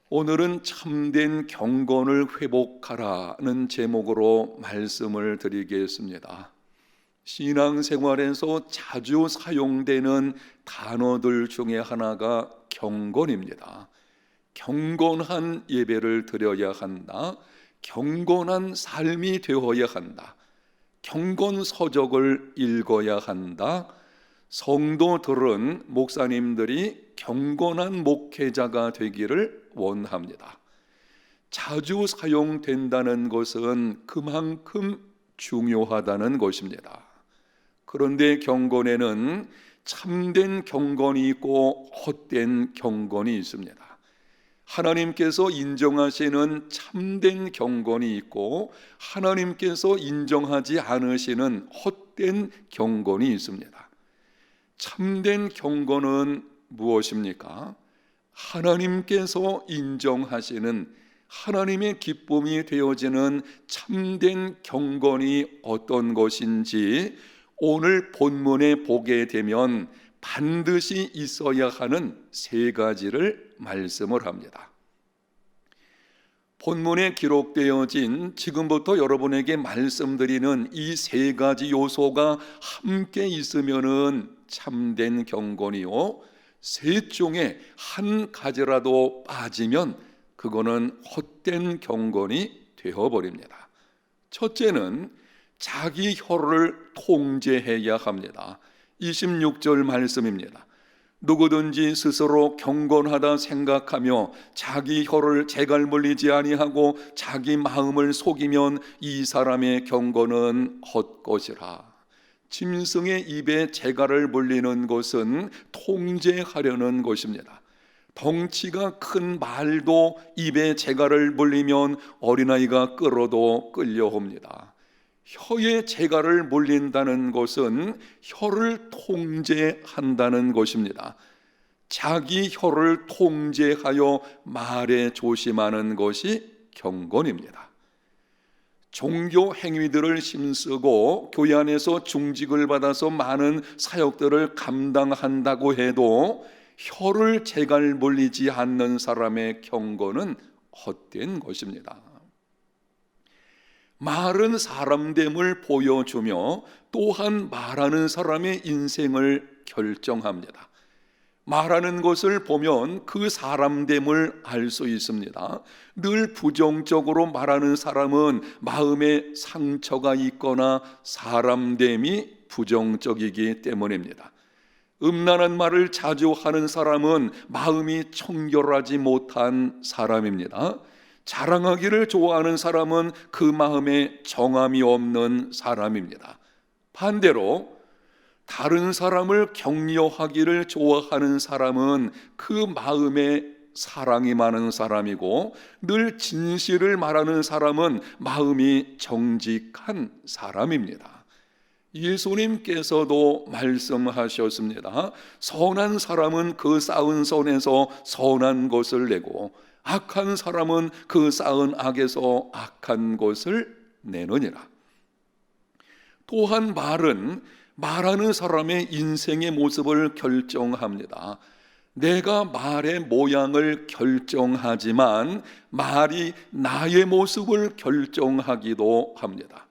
오늘은 참된 경건을 회복하라는 제목으로 말씀을 드리겠습니다. 신앙생활에서 자주 사용되는 단어들 중에 하나가 경건입니다. 경건한 예배를 드려야 한다. 경건한 삶이 되어야 한다. 경건서적을 읽어야 한다. 성도들은, 목사님들이 경건한 목회자가 되기를 원합니다. 자주 사용된다는 것은 그만큼 중요하다는 것입니다. 그런데 경건에는 참된 경건이 있고 헛된 경건이 있습니다. 하나님께서 인정하시는 참된 경건이 있고 하나님께서 인정하지 않으시는 헛된 경건이 있습니다. 참된 경건은 무엇입니까? 하나님께서 인정하시는, 하나님의 기쁨이 되어지는 참된 경건이 어떤 것인지 오늘 본문에 보게 되면 반드시 있어야 하는 세 가지를 말씀을 합니다. 본문에 기록되어진 지금부터 여러분에게 말씀드리는 이 세 가지 요소가 함께 있으면은 참된 경건이요, 셋 중에 한 가지라도 빠지면 그거는 헛된 경건이 되어버립니다. 첫째는 자기 혀를 통제해야 합니다. 26절 말씀입니다. 누구든지 스스로 경건하다 생각하며 자기 혀를 재갈 물리지 아니하고 자기 마음을 속이면 이 사람의 경건은 헛것이라. 짐승의 입에 재갈을 물리는 것은 통제하려는 것입니다. 덩치가 큰 말도 입에 재갈을 물리면 어린아이가 끌어도 끌려옵니다. 혀에 재갈을 물린다는 것은 혀를 통제한다는 것입니다. 자기 혀를 통제하여 말에 조심하는 것이 경건입니다. 종교 행위들을 힘쓰고 교회 안에서 중직을 받아서 많은 사역들을 감당한다고 해도 혀를 재갈 물리지 않는 사람의 경건은 헛된 것입니다. 말은 사람됨을 보여주며 또한 말하는 사람의 인생을 결정합니다. 말하는 것을 보면 그 사람됨을 알 수 있습니다. 늘 부정적으로 말하는 사람은 마음에 상처가 있거나 사람됨이 부정적이기 때문입니다. 음란한 말을 자주 하는 사람은 마음이 청결하지 못한 사람입니다. 자랑하기를 좋아하는 사람은 그 마음에 정함이 없는 사람입니다. 반대로 다른 사람을 격려하기를 좋아하는 사람은 그 마음에 사랑이 많은 사람이고, 늘 진실을 말하는 사람은 마음이 정직한 사람입니다. 예수님께서도 말씀하셨습니다. 선한 사람은 그 쌓은 선에서 선한 것을 내고 악한 사람은 그 쌓은 악에서 악한 것을 내느니라. 또한 말은 말하는 사람의 인생의 모습을 결정합니다. 내가 말의 모양을 결정하지만 말이 나의 모습을 결정하기도 합니다.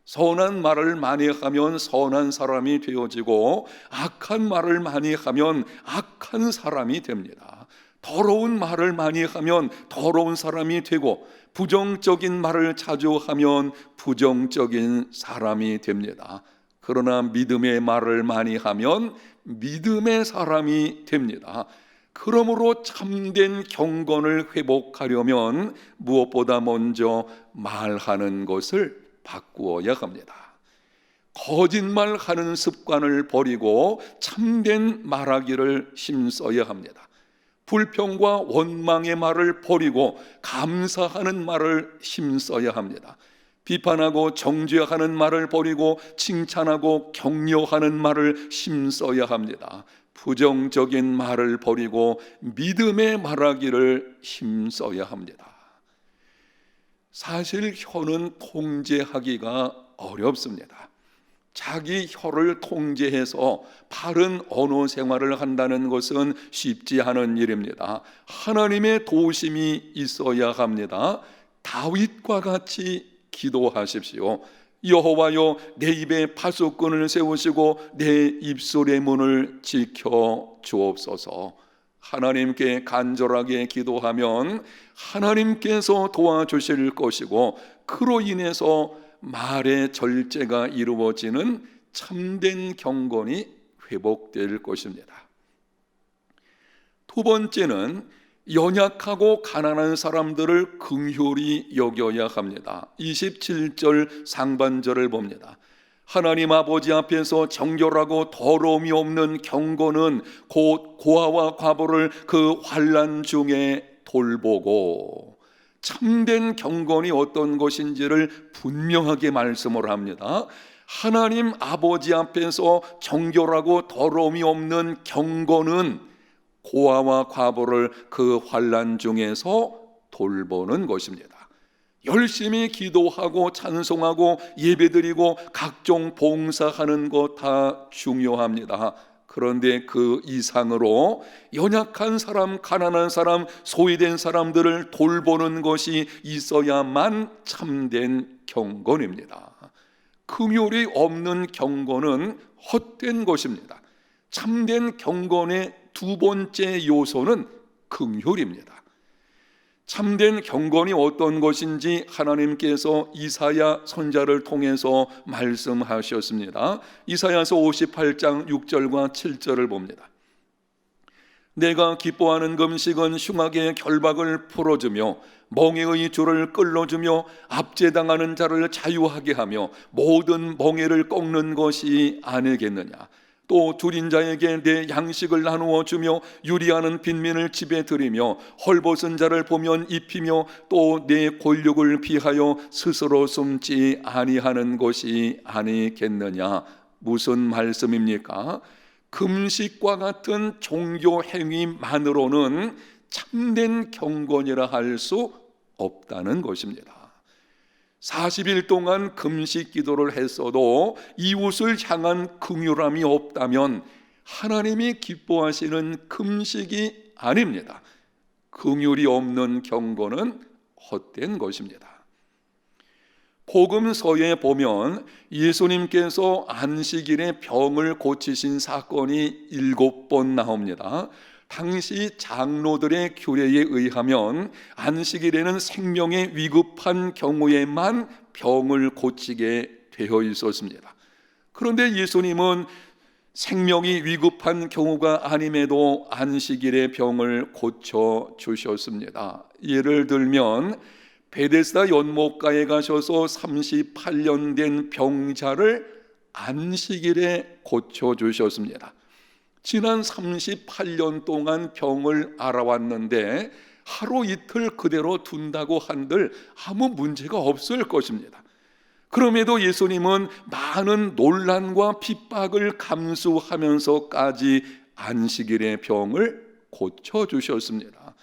선한 말을 많이 하면 선한 사람이 되어지고 악한 말을 많이 하면 악한 사람이 됩니다. 더러운 말을 많이 하면 더러운 사람이 되고 부정적인 말을 자주 하면 부정적인 사람이 됩니다. 그러나 믿음의 말을 많이 하면 믿음의 사람이 됩니다. 그러므로 참된 경건을 회복하려면 무엇보다 먼저 말하는 것을 바꾸어야 합니다. 거짓말하는 습관을 버리고 참된 말하기를 힘써야 합니다. 불평과 원망의 말을 버리고 감사하는 말을 힘써야 합니다. 비판하고 정죄하는 말을 버리고 칭찬하고 격려하는 말을 힘써야 합니다. 부정적인 말을 버리고 믿음의 말하기를 힘써야 합니다. 사실 혀는 통제하기가 어렵습니다. 자기 혀를 통제해서 바른 언어 생활을 한다는 것은 쉽지 않은 일입니다. 하나님의 도우심이 있어야 합니다. 다윗과 같이 기도하십시오. 여호와여, 내 입에 파수꾼을 세우시고 내 입술의 문을 지켜 주옵소서. 하나님께 간절하게 기도하면 하나님께서 도와주실 것이고, 그로 인해서 말의 절제가 이루어지는 참된 경건이 회복될 것입니다. 두 번째는 연약하고 가난한 사람들을 긍휼히 여겨야 합니다. 27절 상반절을 봅니다. 하나님 아버지 앞에서 정결하고 더러움이 없는 경건은 곧 고아와 과부를 그 환난 중에 돌보고, 참된 경건이 어떤 것인지를 분명하게 말씀을 합니다. 하나님 아버지 앞에서 정결하고 더러움이 없는 경건은 고아와 과부를 그 환난 중에서 돌보는 것입니다. 열심히 기도하고 찬송하고 예배드리고 각종 봉사하는 것 다 중요합니다. 그런데 그 이상으로 연약한 사람, 가난한 사람, 소외된 사람들을 돌보는 것이 있어야만 참된 경건입니다. 긍휼이 없는 경건은 헛된 것입니다. 참된 경건의 두 번째 요소는 긍휼입니다. 참된 경건이 어떤 것인지 하나님께서 이사야 선지자를 통해서 말씀하셨습니다. 이사야서 58장 6절과 7절을 봅니다. 내가 기뻐하는 금식은 흉악의 결박을 풀어주며 멍에의 줄을 끌어주며 압제당하는 자를 자유하게 하며 모든 멍에를 꺾는 것이 아니겠느냐. 또 줄인 자에게 내 양식을 나누어 주며 유리하는 빈민을 집에 들이며 헐벗은 자를 보면 입히며 또 내 권력을 피하여 스스로 숨지 아니하는 것이 아니겠느냐. 무슨 말씀입니까? 금식과 같은 종교 행위만으로는 참된 경건이라 할 수 없다는 것입니다. 40일 동안 금식 기도를 했어도 이웃을 향한 긍휼함이 없다면 하나님이 기뻐하시는 금식이 아닙니다. 긍휼이 없는 경건은 헛된 것입니다. 복음서에 보면 예수님께서 안식일에 병을 고치신 사건이 7번 나옵니다. 당시 장로들의 규례에 의하면 안식일에는 생명에 위급한 경우에만 병을 고치게 되어 있었습니다. 그런데 예수님은 생명이 위급한 경우가 아님에도 안식일에 병을 고쳐 주셨습니다. 예를 들면 베데스다 연못가에 가셔서 38년 된 병자를 안식일에 고쳐 주셨습니다. 지난 38년 동안 병을 알아왔는데 하루 이틀 그대로 둔다고 한들 아무 문제가 없을 것입니다. 그럼에도 예수님은 많은 논란과 핍박을 감수하면서까지 안식일의 병을 고쳐주셨습니다.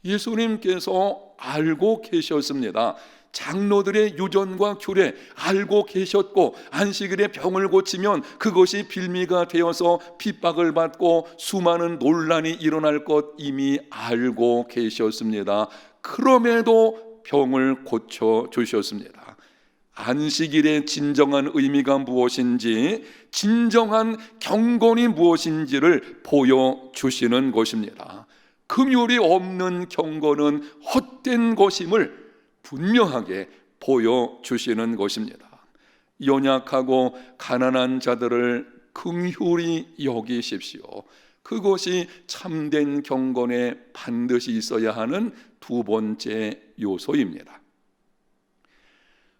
예수님께서 알고 계셨습니다. 장로들의 유전과 규례 알고 계셨고, 안식일에 병을 고치면 그것이 빌미가 되어서 핍박을 받고 수많은 논란이 일어날 것 이미 알고 계셨습니다. 그럼에도 병을 고쳐 주셨습니다. 안식일의 진정한 의미가 무엇인지, 진정한 경건이 무엇인지를 보여주시는 것입니다. 긍휼이 없는 경건은 헛된 것임을 분명하게 보여주시는 것입니다. 연약하고 가난한 자들을 긍휼히 여기십시오. 그것이 참된 경건에 반드시 있어야 하는 두 번째 요소입니다.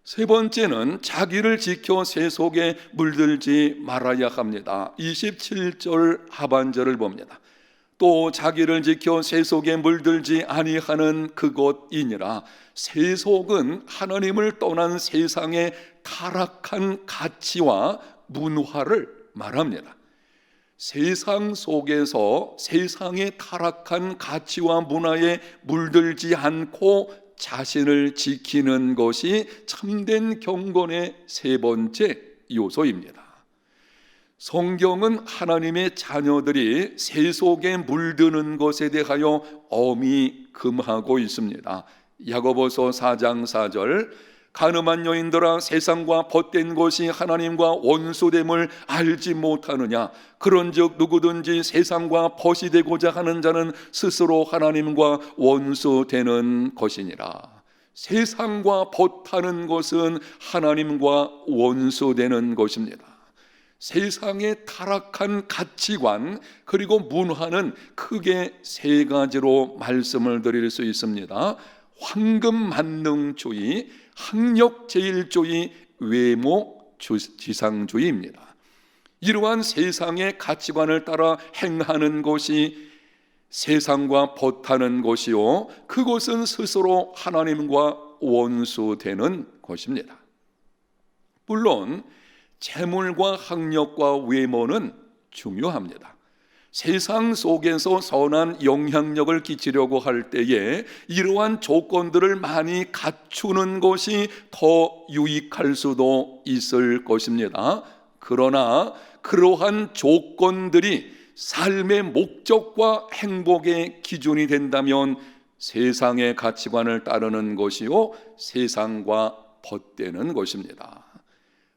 세 번째는 자기를 지켜 세속에 물들지 말아야 합니다. 27절 하반절을 봅니다. 또 자기를 지켜 세속에 물들지 아니하는 그것이니라. 세속은 하나님을 떠난 세상의 타락한 가치와 문화를 말합니다. 세상 속에서 세상의 타락한 가치와 문화에 물들지 않고 자신을 지키는 것이 참된 경건의 세 번째 요소입니다. 성경은 하나님의 자녀들이 세속에 물드는 것에 대하여 엄히 금하고 있습니다. 야고보서 4장 4절, 가늠한 여인들아 세상과 벗된 것이 하나님과 원수됨을 알지 못하느냐. 그런즉 누구든지 세상과 벗이 되고자 하는 자는 스스로 하나님과 원수되는 것이니라. 세상과 벗하는 것은 하나님과 원수되는 것입니다. 세상의 타락한 가치관 그리고 문화는 크게 세 가지로 말씀을 드릴 수 있습니다. 황금만능주의, 학력제일주의, 외모지상주의입니다. 이러한 세상의 가치관을 따라 행하는 것이 세상과 벗하는 것이요, 그것은 스스로 하나님과 원수되는 것입니다. 물론 재물과 학력과 외모는 중요합니다. 세상 속에서 선한 영향력을 끼치려고 할 때에 이러한 조건들을 많이 갖추는 것이 더 유익할 수도 있을 것입니다. 그러나 그러한 조건들이 삶의 목적과 행복의 기준이 된다면 세상의 가치관을 따르는 것이요, 세상과 벗되는 것입니다.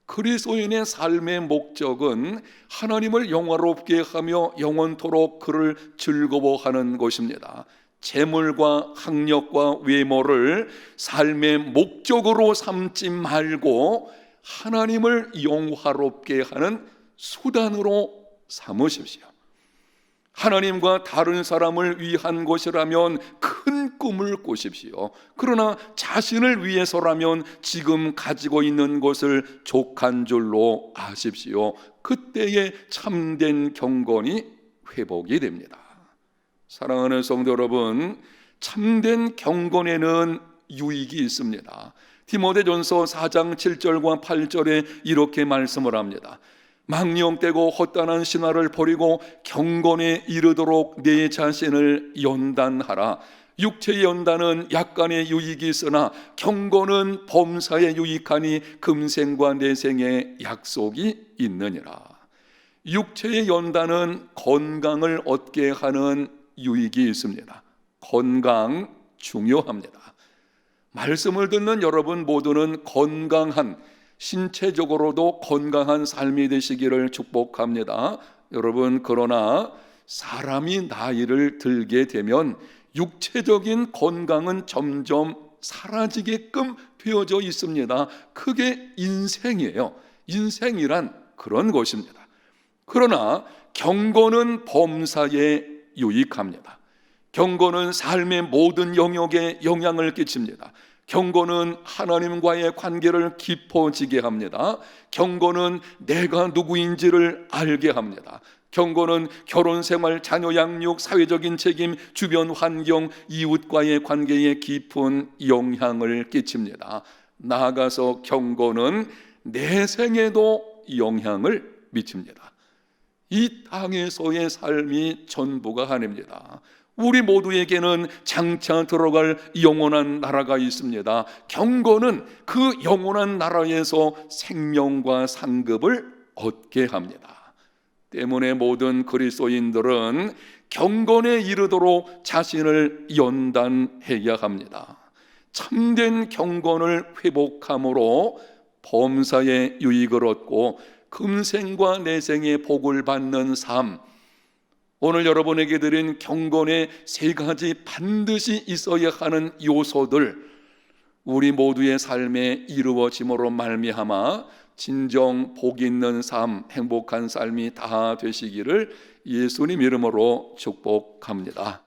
그리스도인의 삶의 목적은 하나님을 영화롭게 하며 영원토록 그를 즐거워하는 것입니다. 재물과 학력과 외모를 삶의 목적으로 삼지 말고 하나님을 영화롭게 하는 수단으로 삼으십시오. 하나님과 다른 사람을 위한 것이라면 큰 꿈을 꾸십시오. 그러나 자신을 위해서라면 지금 가지고 있는 것을 족한 줄로 아십시오. 그때에 참된 경건이 회복이 됩니다. 사랑하는 성도 여러분, 참된 경건에는 유익이 있습니다. 디모데전서 4장 7절과 8절에 이렇게 말씀을 합니다. 망령되고 헛단한 신화를 버리고 경건에 이르도록 내 자신을 연단하라. 육체의 연단은 약간의 유익이 있으나 경건은 범사에 유익하니 금생과 내생에 약속이 있느니라. 육체의 연단은 건강을 얻게 하는 유익이 있습니다. 건강 중요합니다. 말씀을 듣는 여러분 모두는 건강한, 신체적으로도 건강한 삶이 되시기를 축복합니다. 여러분, 그러나 사람이 나이를 들게 되면 육체적인 건강은 점점 사라지게끔 되어져 있습니다. 그게 인생이에요. 인생이란 그런 것입니다. 그러나 경건은 범사에 유익합니다. 경건은 삶의 모든 영역에 영향을 끼칩니다. 경건은 하나님과의 관계를 깊어지게 합니다. 경건은 내가 누구인지를 알게 합니다. 경건은 결혼생활, 자녀 양육, 사회적인 책임, 주변 환경, 이웃과의 관계에 깊은 영향을 끼칩니다. 나아가서 경건은 내 생에도 영향을 미칩니다. 이 땅에서의 삶이 전부가 아닙니다. 우리 모두에게는 장차 들어갈 영원한 나라가 있습니다. 경건은 그 영원한 나라에서 생명과 상급을 얻게 합니다. 때문에 모든 그리스도인들은 경건에 이르도록 자신을 연단해야 합니다. 참된 경건을 회복함으로 범사의 유익을 얻고 금생과 내생의 복을 받는 삶, 오늘 여러분에게 드린 경건의 세 가지 반드시 있어야 하는 요소들, 우리 모두의 삶에 이루어짐으로 말미암아 진정 복 있는 삶, 행복한 삶이 다 되시기를 예수님 이름으로 축복합니다.